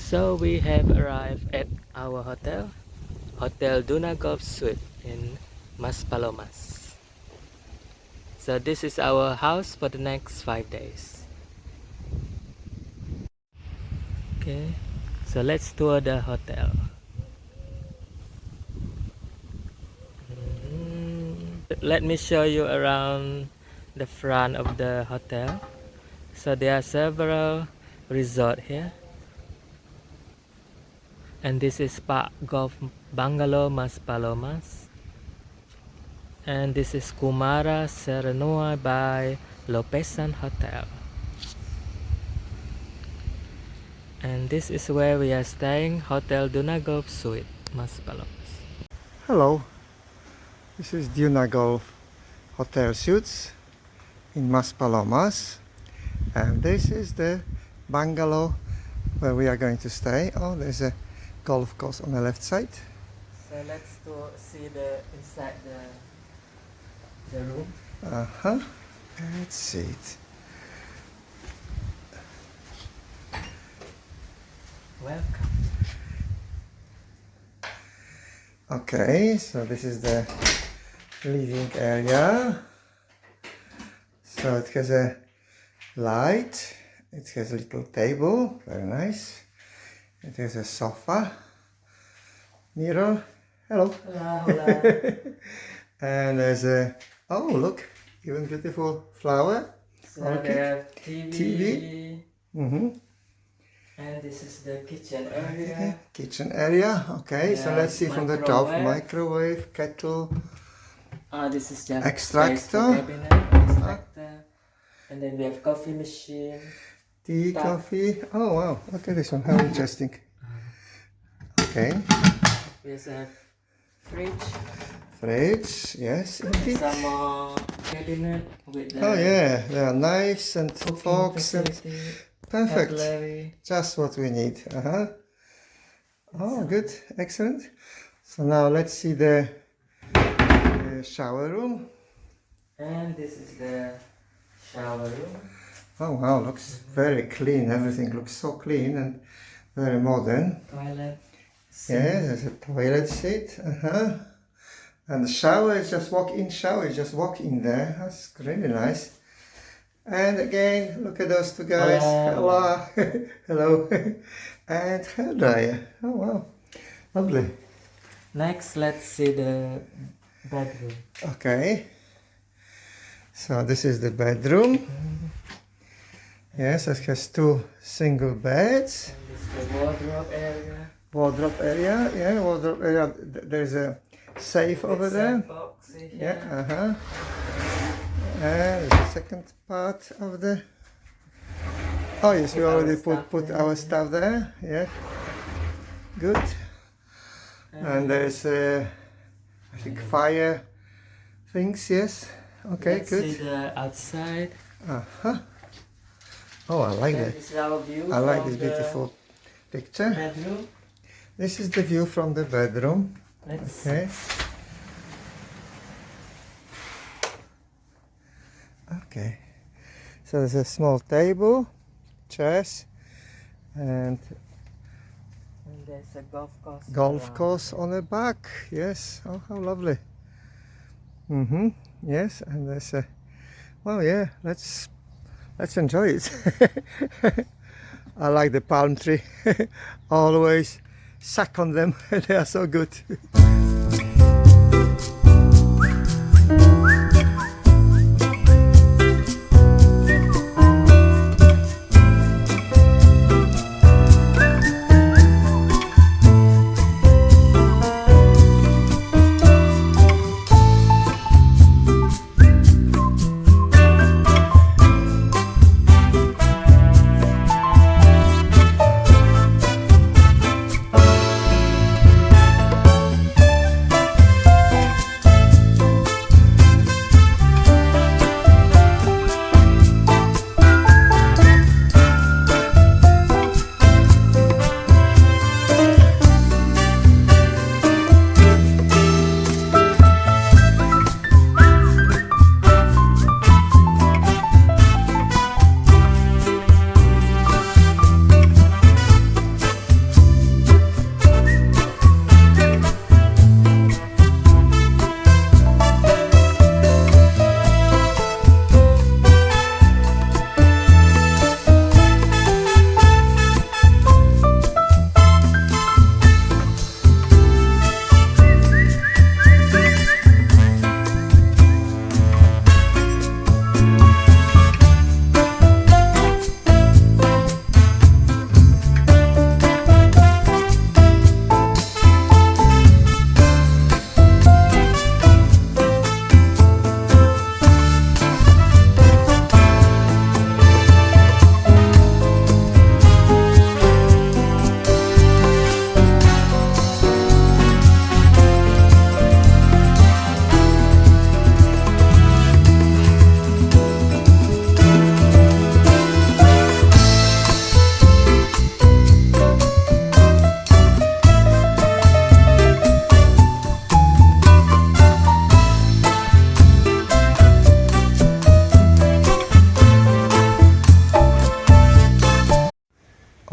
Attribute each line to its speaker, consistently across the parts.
Speaker 1: So we have arrived at our hotel, Hotel DunaGolf Suites in Maspalomas. So this is our house for the next 5 days. Okay, so let's tour the hotel. Let me show you around the front of the hotel. So there are several resorts here. And this is Parque Golf Bungalow Maspalomas. And this is Kumara Serenua by Lopesan Hotel. And this is where we are staying, Hotel DunaGolf Suites, Maspalomas.
Speaker 2: Hello, this is DunaGolf Hotel Suites in Maspalomas, and this is the bungalow where we are going to stay. Oh, there's a golf course on the left side.
Speaker 1: So let's see the inside the room.
Speaker 2: Let's see it.
Speaker 1: Welcome.
Speaker 2: Okay, so this is the living area. So it has a light, it has a little table, very nice. It has a sofa, mirror, hello.
Speaker 1: Hola, hola.
Speaker 2: And there's a, oh look, even beautiful flower.
Speaker 1: So there TV.
Speaker 2: Mm-hmm.
Speaker 1: And this is the kitchen area.
Speaker 2: Kitchen area, okay, so let's see from the top. Microwave, kettle.
Speaker 1: This is just
Speaker 2: extractor.
Speaker 1: Extractor. And then we have coffee machine.
Speaker 2: Tea, coffee. Oh wow, look at this one, how interesting. Okay.
Speaker 1: We also have fridge.
Speaker 2: Fridge, yes, indeed.
Speaker 1: Some more cabinet with the
Speaker 2: oh yeah, there are knives and forks and perfect.
Speaker 1: Cutlery.
Speaker 2: Just what we need. Oh, good, excellent. So now let's see the shower room.
Speaker 1: And this is the shower room.
Speaker 2: Oh wow, looks very clean. Everything looks so clean and very modern.
Speaker 1: Toilet.
Speaker 2: Yeah, there's a toilet seat. And the shower is just walk-in shower. You just walk in there. That's really nice. And again, look at those two guys.
Speaker 1: Hello.
Speaker 2: Hello. And hair dryer. Oh wow, lovely.
Speaker 1: Next, let's see the bedroom.
Speaker 2: Okay. So this is the bedroom. Yes, it has two single beds.
Speaker 1: And this is the wardrobe area.
Speaker 2: Wardrobe area. Yeah, wardrobe area. There's a safe over there.
Speaker 1: Box here.
Speaker 2: Yeah. And the second part of the. Oh yes, we already put our stuff there. Yeah. Good. And there's I think fire things. Yes. Okay.
Speaker 1: Let's
Speaker 2: Good.
Speaker 1: see the outside.
Speaker 2: Oh, I like that.
Speaker 1: This is our view.
Speaker 2: I like this beautiful picture.
Speaker 1: Bedroom.
Speaker 2: This is the view from the bedroom.
Speaker 1: Let's
Speaker 2: Okay. Okay. So there's a small table, chairs, and
Speaker 1: there's a golf course.
Speaker 2: golf course on the back. Yes. Oh, how lovely. Yes, and there's a. Well, yeah. Let's enjoy it. I like the palm tree. Always suck on them. They are so good.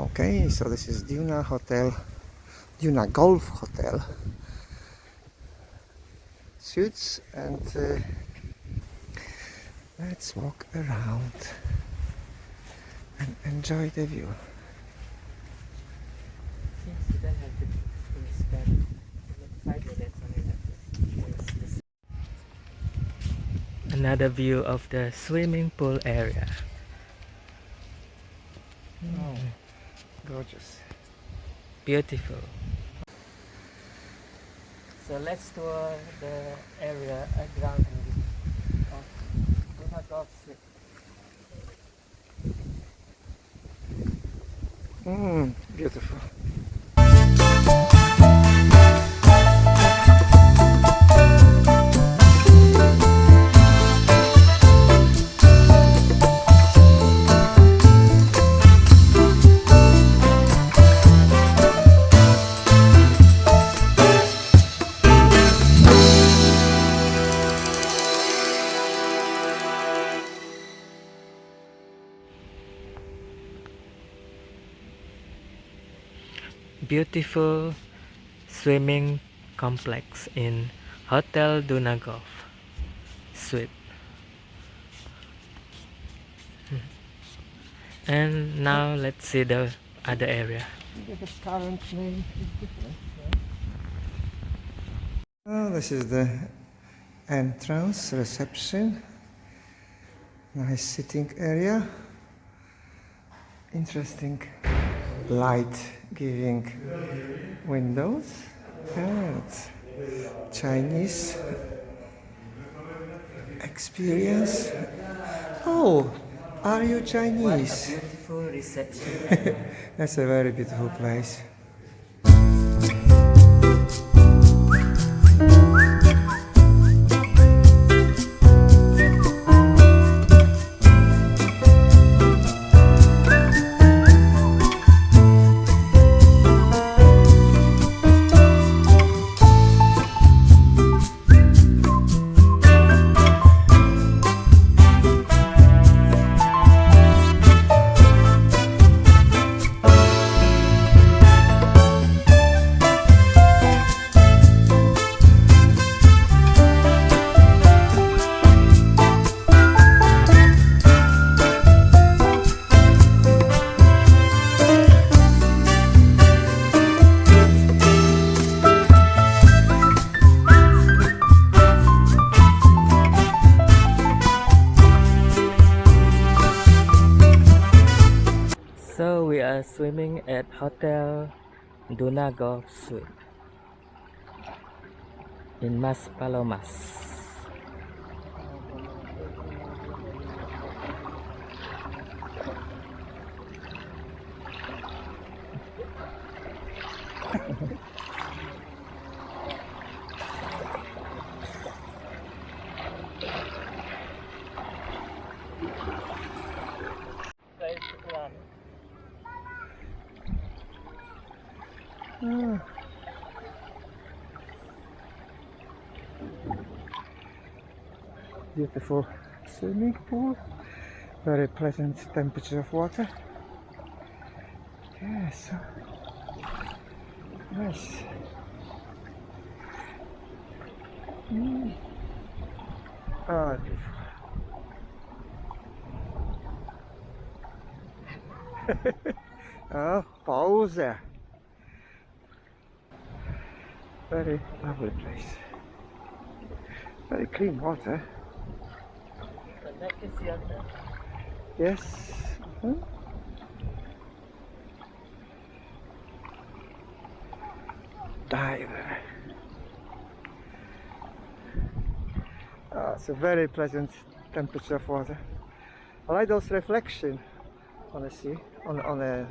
Speaker 2: Okay, so this is DunaGolf Hotel Suites, and let's walk around and enjoy the view.
Speaker 1: Yes, you don't have to spend 5 minutes on it. Another view of the swimming pool area.
Speaker 2: Oh, gorgeous.
Speaker 1: Beautiful. So let's tour the area around of DunaGolf Suites.
Speaker 2: Beautiful.
Speaker 1: Beautiful swimming complex in Hotel DunaGolf Suite. And now let's see the other area.
Speaker 2: The current name is different. Oh, this is the entrance reception. Nice sitting area. Interesting light giving windows and Chinese experience. Oh, are you Chinese?
Speaker 1: Beautiful reception.
Speaker 2: That's a very beautiful place.
Speaker 1: So we are swimming at Hotel DunaGolf Suite in Maspalomas.
Speaker 2: Beautiful swimming pool, very pleasant temperature of water. Yes, nice. Oh, oh, pause. Very lovely place. Very clean water. Yes. Diver. Oh, it's a very pleasant temperature of water. I like those reflections on the sea, on a